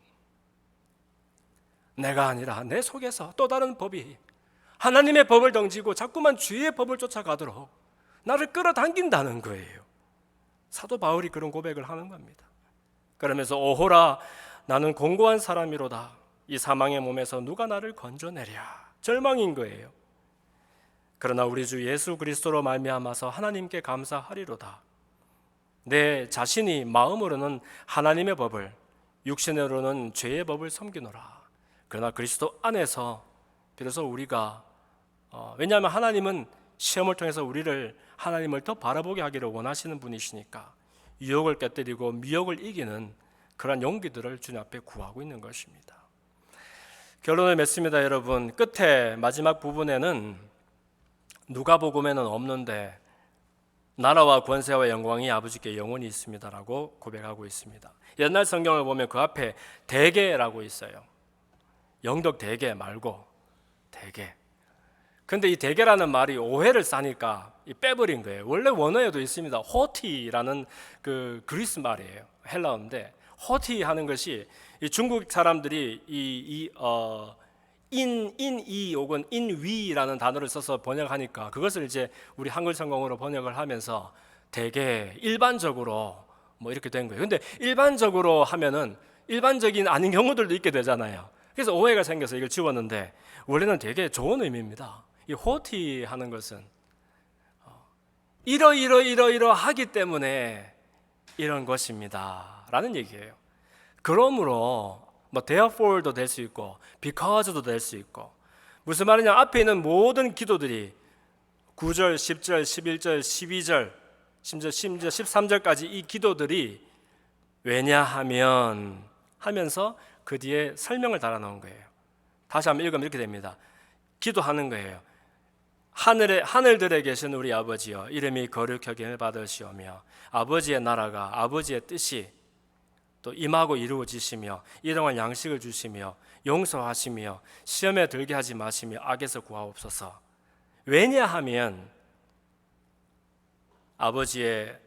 내가 아니라 내 속에서 또 다른 법이 하나님의 법을 던지고 자꾸만 죄의 법을 쫓아가도록 나를 끌어당긴다는 거예요. 사도 바울이 그런 고백을 하는 겁니다. 그러면서 오호라 나는 공고한 사람이로다. 이 사망의 몸에서 누가 나를 건져내랴. 절망인 거예요. 그러나 우리 주 예수 그리스도로 말미암아서 하나님께 감사하리로다. 내 자신이 마음으로는 하나님의 법을, 육신으로는 죄의 법을 섬기노라. 그러나 그리스도 안에서 비로소 우리가 왜냐하면 하나님은 시험을 통해서 우리를 하나님을 더 바라보게 하기를 원하시는 분이시니까 유혹을 깨뜨리고 미혹을 이기는 그런 용기들을 주님 앞에 구하고 있는 것입니다. 결론을 맺습니다. 여러분, 끝에 마지막 부분에는 누가복음에는 없는데 나라와 권세와 영광이 아버지께 영원히 있습니다라고 고백하고 있습니다. 옛날 성경을 보면 그 앞에 대개라고 있어요. 영덕 대개 말고 대개. 근데 이 대개라는 말이 오해를 사니까 빼버린 거예요. 원래 원어에도 있습니다. 호티라는 그 그리스 말이에요. 헬라어인데 호티 하는 것이 이 중국 사람들이 인이 혹은 인위라는 단어를 써서 번역하니까 그것을 이제 우리 한글 성경으로 번역을 하면서 대개 일반적으로 뭐 이렇게 된 거예요. 근데 일반적으로 하면은 일반적인 아닌 경우들도 있게 되잖아요. 그래서 오해가 생겨서 이걸 지웠는데 원래는 되게 좋은 의미입니다. 이 호티 하는 것은 이러하기 때문에 이런 것입니다 라는 얘기예요. 그러므로 뭐 therefore도 될 수 있고 because도 될 수 있고, 무슨 말이냐, 앞에 있는 모든 기도들이 9절, 10절, 11절, 12절 심지어 13절까지 이 기도들이 왜냐하면 하면서 그 뒤에 설명을 달아놓은 거예요. 다시 한번 읽으면 이렇게 됩니다. 기도하는 거예요. 하늘들에 계신 우리 아버지여, 이름이 거룩하게 받으시오며 아버지의 나라가, 아버지의 뜻이 또 임하고 이루어지시며 일용할 양식을 주시며 용서하시며 시험에 들게 하지 마시며 악에서 구하옵소서. 왜냐하면 아버지의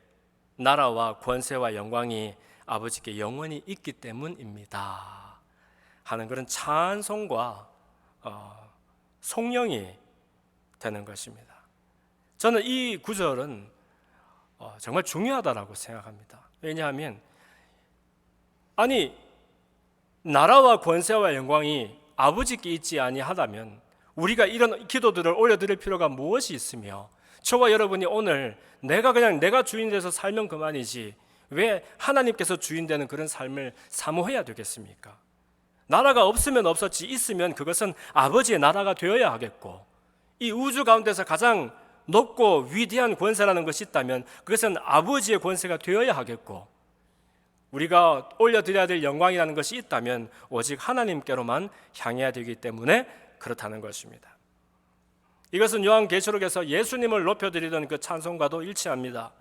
나라와 권세와 영광이 아버지께 영원히 있기 때문입니다 하는 그런 찬송과 송영이 되는 것입니다. 저는 이 구절은 정말 중요하다고 생각합니다. 왜냐하면 아니, 나라와 권세와 영광이 아버지께 있지 아니하다면 우리가 이런 기도들을 올려드릴 필요가 무엇이 있으며, 저와 여러분이 오늘 내가 주인 돼서 살면 그만이지 왜 하나님께서 주인 되는 그런 삶을 사모해야 되겠습니까? 나라가 없으면 없었지 있으면 그것은 아버지의 나라가 되어야 하겠고, 이 우주 가운데서 가장 높고 위대한 권세라는 것이 있다면 그것은 아버지의 권세가 되어야 하겠고, 우리가 올려드려야 될 영광이라는 것이 있다면 오직 하나님께로만 향해야 되기 때문에 그렇다는 것입니다. 이것은 요한계시록에서 예수님을 높여드리던 그 찬송과도 일치합니다.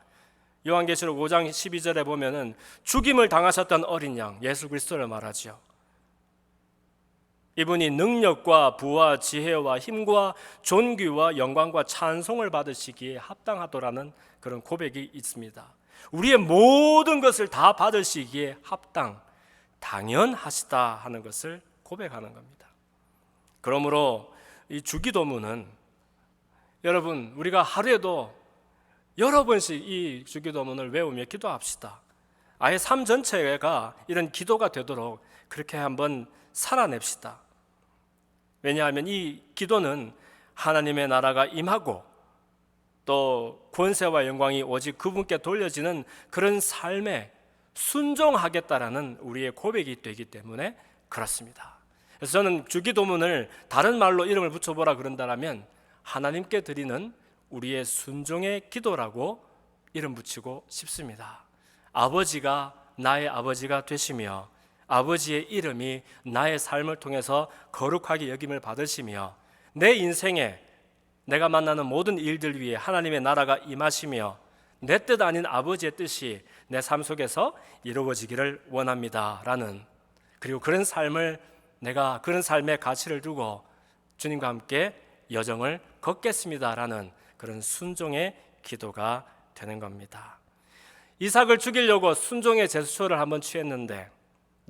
요한계시록 5장 12절에 보면은 죽임을 당하셨던 어린 양 예수 그리스도를 말하죠. 이분이 능력과 부와 지혜와 힘과 존귀와 영광과 찬송을 받으시기에 합당하더라는 그런 고백이 있습니다. 우리의 모든 것을 다 받으시기에 당연하시다 하는 것을 고백하는 겁니다. 그러므로 이 주기도문은 여러분, 우리가 하루에도 여러 번씩 이 주기도문을 외우며 기도합시다. 아예 삶 전체가 이런 기도가 되도록 그렇게 한번 살아냅시다. 왜냐하면 이 기도는 하나님의 나라가 임하고 또 권세와 영광이 오직 그분께 돌려지는 그런 삶에 순종하겠다라는 우리의 고백이 되기 때문에 그렇습니다. 그래서 저는 주기도문을 다른 말로 이름을 붙여보라 그런다면 하나님께 드리는 우리의 순종의 기도라고 이름 붙이고 싶습니다. 아버지가 나의 아버지가 되시며 아버지의 이름이 나의 삶을 통해서 거룩하게 여김을 받으시며 내 인생에 내가 만나는 모든 일들 위에 하나님의 나라가 임하시며 내 뜻 아닌 아버지의 뜻이 내 삶 속에서 이루어지기를 원합니다 라는, 그리고 그런 삶을 내가 그런 삶의 가치를 두고 주님과 함께 여정을 걷겠습니다 라는 그런 순종의 기도가 되는 겁니다. 이삭을 죽이려고 순종의 제스처를 한번 취했는데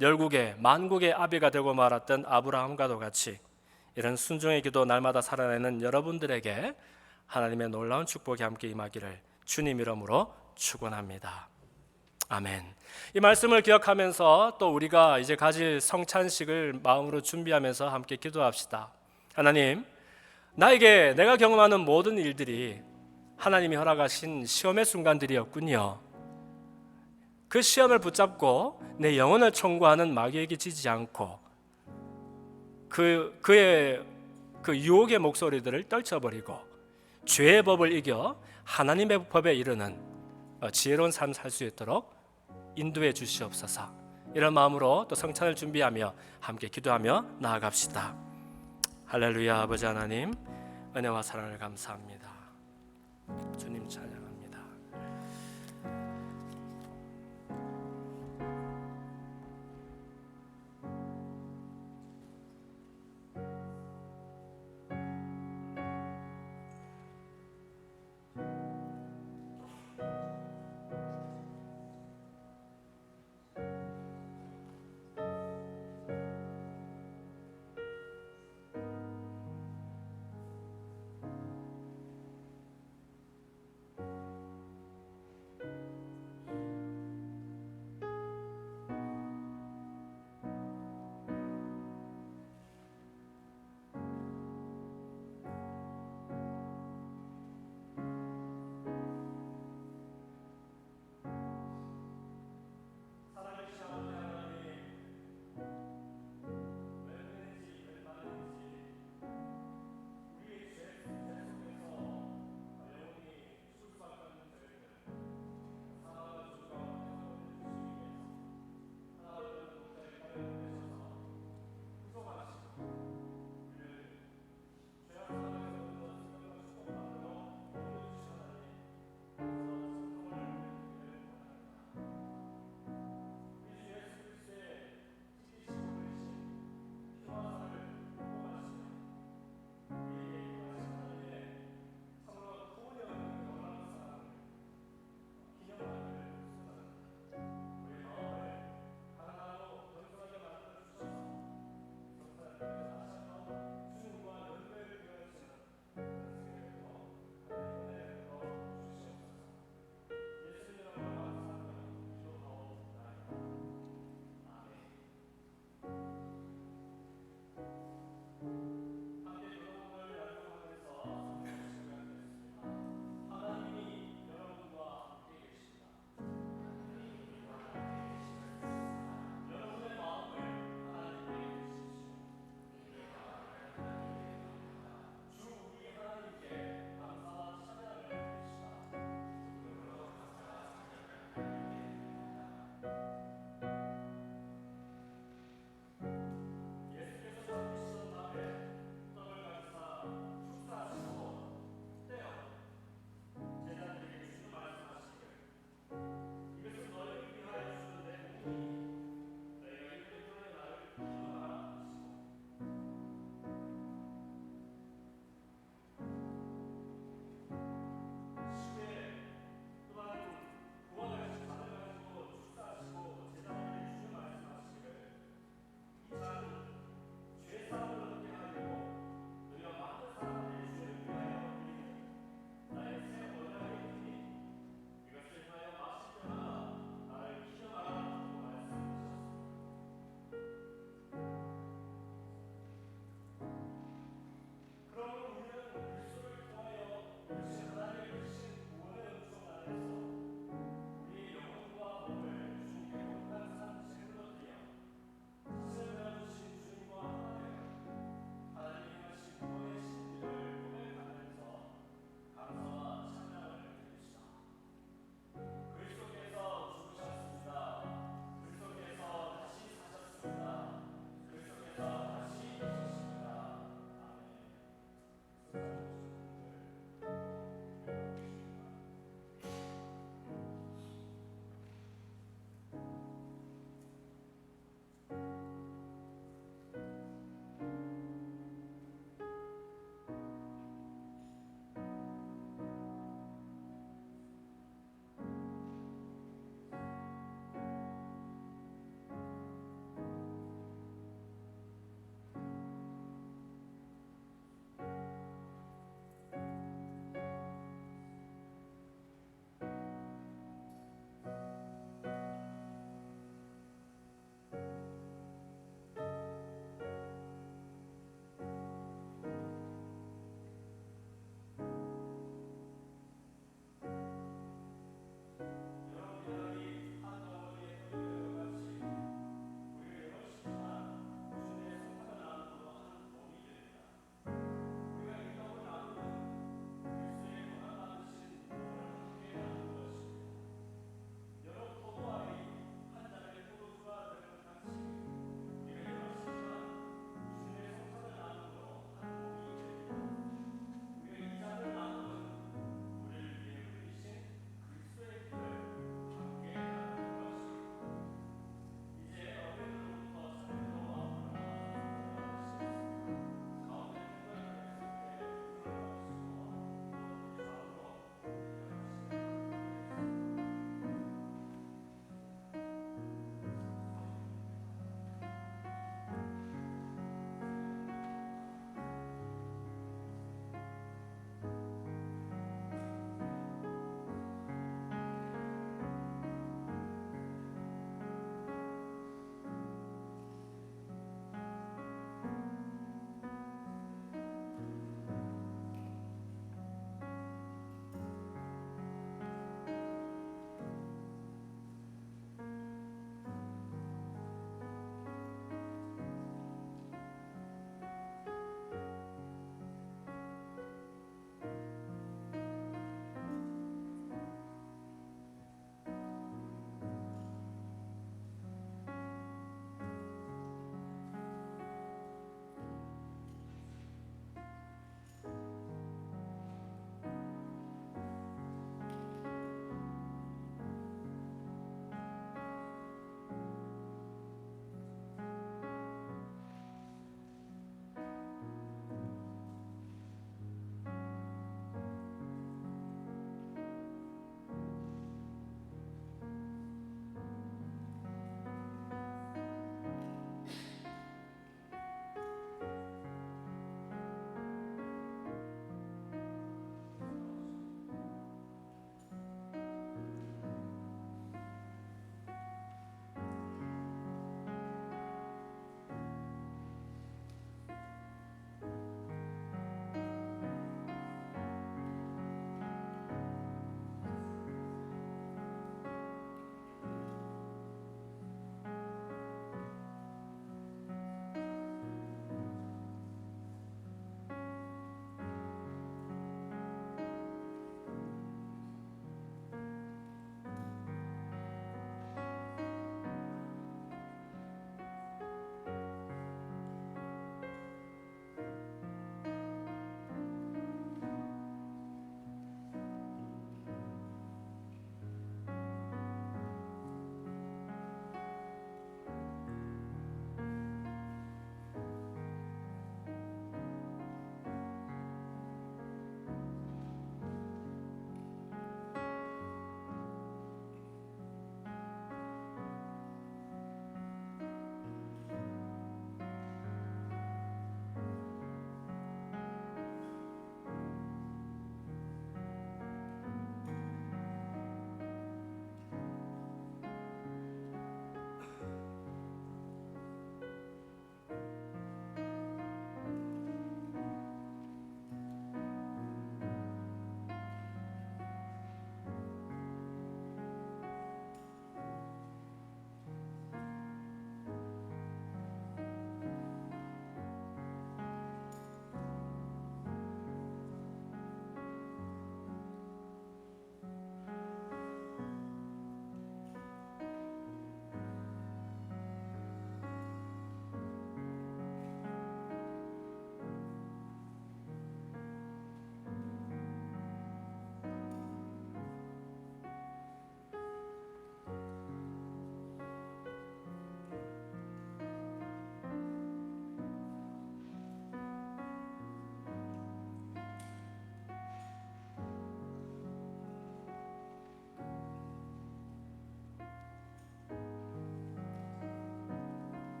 열국의 만국의 아비가 되고 말았던 아브라함과도 같이 이런 순종의 기도 날마다 살아내는 여러분들에게 하나님의 놀라운 축복이 함께 임하기를 주님 이름으로 축원합니다. 아멘. 이 말씀을 기억하면서 또 우리가 이제 가질 성찬식을 마음으로 준비하면서 함께 기도합시다. 하나님, 나에게 내가 경험하는 모든 일들이 하나님이 허락하신 시험의 순간들이었군요. 그 시험을 붙잡고 내 영혼을 청구하는 마귀에게 지지 않고 그의 그 유혹의 목소리들을 떨쳐버리고 죄의 법을 이겨 하나님의 법에 이르는 지혜로운 삶 살 수 있도록 인도해 주시옵소서. 이런 마음으로 또 성찬을 준비하며 함께 기도하며 나아갑시다. 할렐루야. 아버지 하나님, 은혜와 사랑을 감사합니다. 주님 찬양합니다.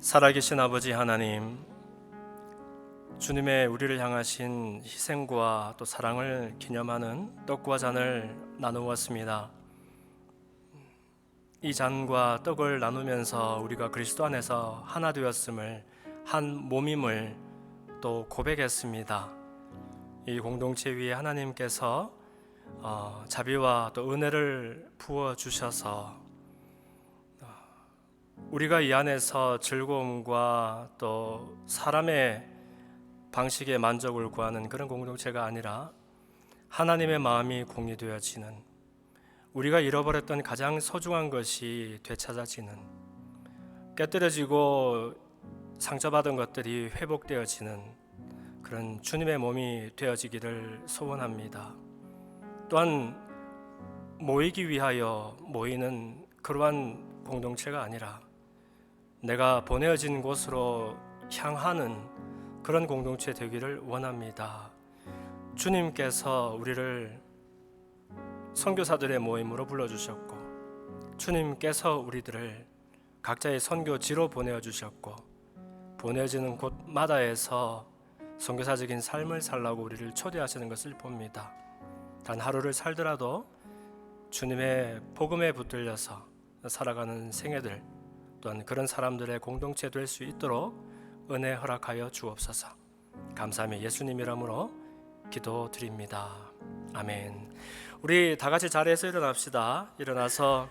살아계신 아버지 하나님, 주님의 우리를 향하신 희생과 또 사랑을 기념하는 떡과 잔을 나누었습니다. 이 잔과 떡을 나누면서 우리가 그리스도 안에서 하나 되었음을, 한 몸임을 또 고백했습니다. 이 공동체 위에 하나님께서 자비와 또 은혜를 부어 주셔서 우리가 이 안에서 즐거움과 또 사람의 방식의 만족을 구하는 그런 공동체가 아니라 하나님의 마음이 공유되어지는, 우리가 잃어버렸던 가장 소중한 것이 되찾아지는, 깨뜨려지고 상처받은 것들이 회복되어지는 그런 주님의 몸이 되어지기를 소원합니다. 또한 모이기 위하여 모이는 그러한 공동체가 아니라 내가 보내어진 곳으로 향하는 그런 공동체 되기를 원합니다. 주님께서 우리를 선교사들의 모임으로 불러주셨고, 주님께서 우리들을 각자의 선교지로 보내어주셨고, 보내어지는 곳마다에서 선교사적인 삶을 살라고 우리를 초대하시는 것을 봅니다. 단 하루를 살더라도 주님의 복음에 붙들려서 살아가는 생애들, 또한 그런 사람들의 공동체 될 수 있도록 은혜 허락하여 주옵소서. 감사하며 예수님 이름으로 기도드립니다. 아멘. 우리 다 같이 자리에서 일어납시다. 일어나서